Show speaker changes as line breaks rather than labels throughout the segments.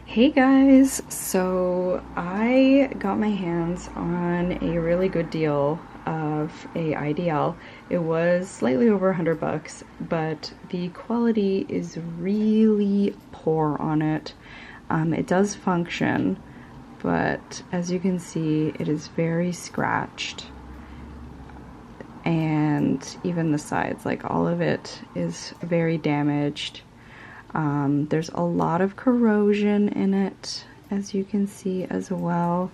Hey guys, so I got my hands on a really good deal of a IDL. It was slightly over 100 bucks, but the quality is really poor on it. It does function, but as you can see, it is very scratched. And even the sides, like all of it is very damaged. There's a lot of corrosion in it, as you can see as well.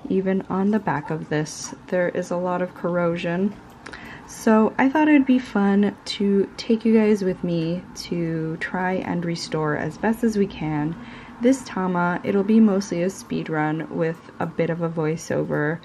Even on the back of this, there is a lot of corrosion. So I thought it'd be fun to take you guys with me to try and restore as best as we can this Tama. It'll be mostly a speed run with a bit of a voiceover.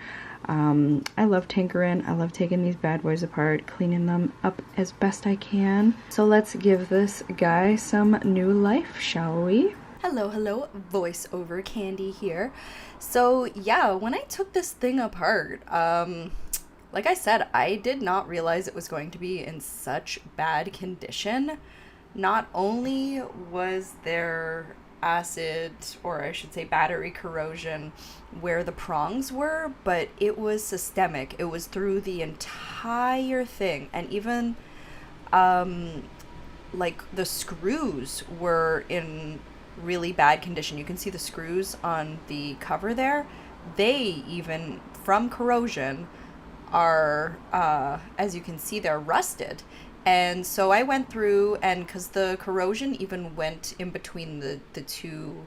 I love tinkering. I love taking these bad boys apart, cleaning them up as best I can. So let's give this guy some new life, shall we?
Hello, voiceover Candy here. So yeah, when I took this thing apart, like I said, I did not realize it was going to be in such bad condition. Not only was there acid, or I should say battery corrosion, where the prongs were, but it was systemic. It was through the entire thing, and even like the screws were in really bad condition. You can see the screws on the cover there. They even, from corrosion, are as you can see, they're rusted. And so I went through, and because the corrosion even went in between the two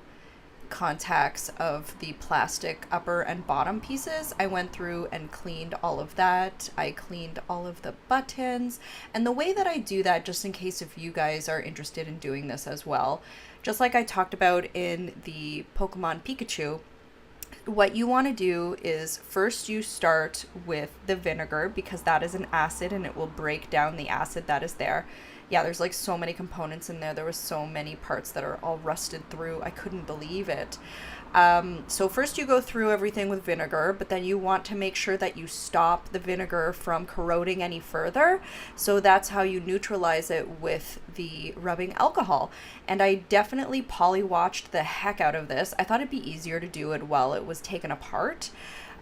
contacts of the plastic upper and bottom pieces, I went through and cleaned all of that. I cleaned all of the buttons. And the way that I do that, just in case if you guys are interested in doing this as well, just like I talked about in the Pokemon Pikachu, what you want to do is first you start with the vinegar, because that is an acid and it will break down the acid that is there. Yeah, there's like so many components in there. There was so many parts that are all rusted through. I couldn't believe it. So first you go through everything with vinegar, but then you want to make sure that you stop the vinegar from corroding any further. So that's how you neutralize it with the rubbing alcohol. And I definitely polywatched the heck out of this. I thought it'd be easier to do it while it was taken apart.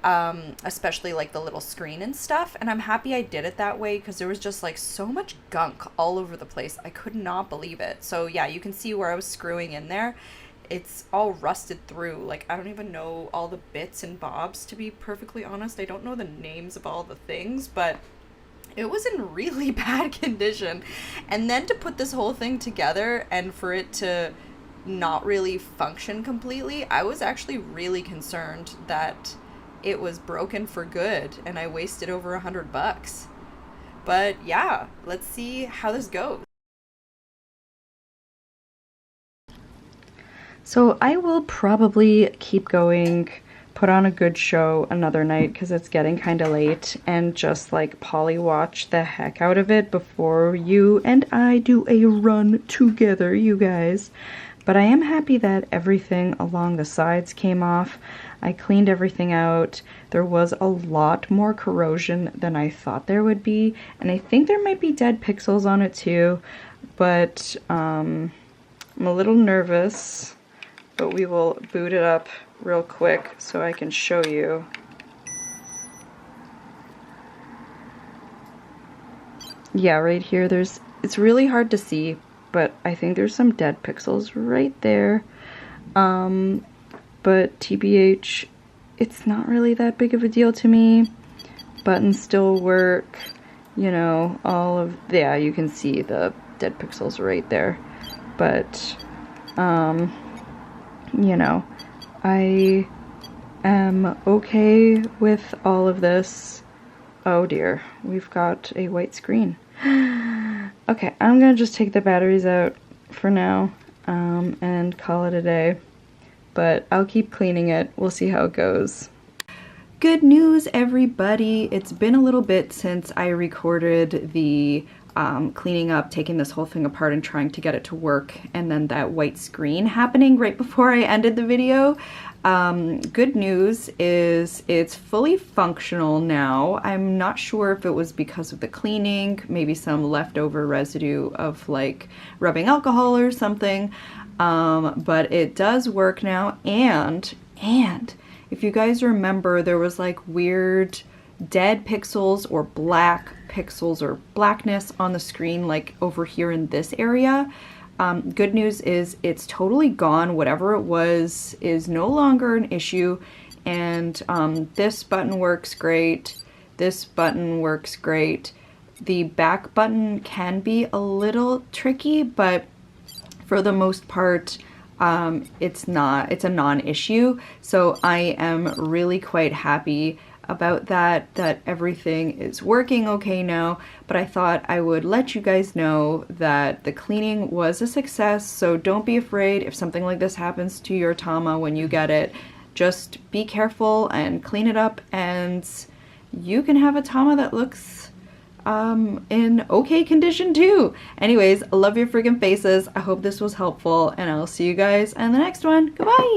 Especially like the little screen and stuff, and I'm happy I did it that way, because there was just like so much gunk all over the place. I could not believe it. So yeah, you can see where I was screwing in there. It's all rusted through. Like, I don't even know all the bits and bobs, to be perfectly honest. I don't know the names of all the things, but it was in really bad condition. And then to put this whole thing together and for it to not really function completely, I was actually really concerned that it was broken for good and I wasted over 100 bucks. But yeah, let's see how this goes.
So I will probably keep going, put on a good show another night because it's getting kind of late, and just like polywatch the heck out of it before you and I do a run together, you guys. But I am happy that everything along the sides came off. I cleaned everything out. There was a lot more corrosion than I thought there would be, and I think there might be dead pixels on it too, but I'm a little nervous. But we will boot it up real quick so I can show you. Yeah, right here, it's really hard to see, but I think there's some dead pixels right there. But TBH, it's not really that big of a deal to me. Buttons still work, you know, yeah, you can see the dead pixels right there. But, you know, I am okay with all of this. Oh dear, we've got a white screen. Okay, I'm gonna just take the batteries out for now, and call it a day. But I'll keep cleaning it. We'll see how it goes. Good news, everybody! It's been a little bit since I recorded the cleaning up, taking this whole thing apart and trying to get it to work, and then that white screen happening right before I ended the video. Good news is it's fully functional now. I'm not sure if it was because of the cleaning, maybe some leftover residue of like rubbing alcohol or something. but it does work now. And if you guys remember, there was like weird dead pixels or black pixels or blackness on the screen, like over here in this area. Good news is it's totally gone. Whatever it was is no longer an issue. And this button works great. This button works great. The back button can be a little tricky, but for the most part, it's a non-issue. So I am really quite happy about that everything is working okay now. But I thought I would let you guys know that the cleaning was a success. So don't be afraid if something like this happens to your Tama when you get it. Just be careful and clean it up, and you can have a Tama that looks in okay condition too. Anyways, I love your freaking faces. I hope this was helpful, and I'll see you guys in the next one. Goodbye!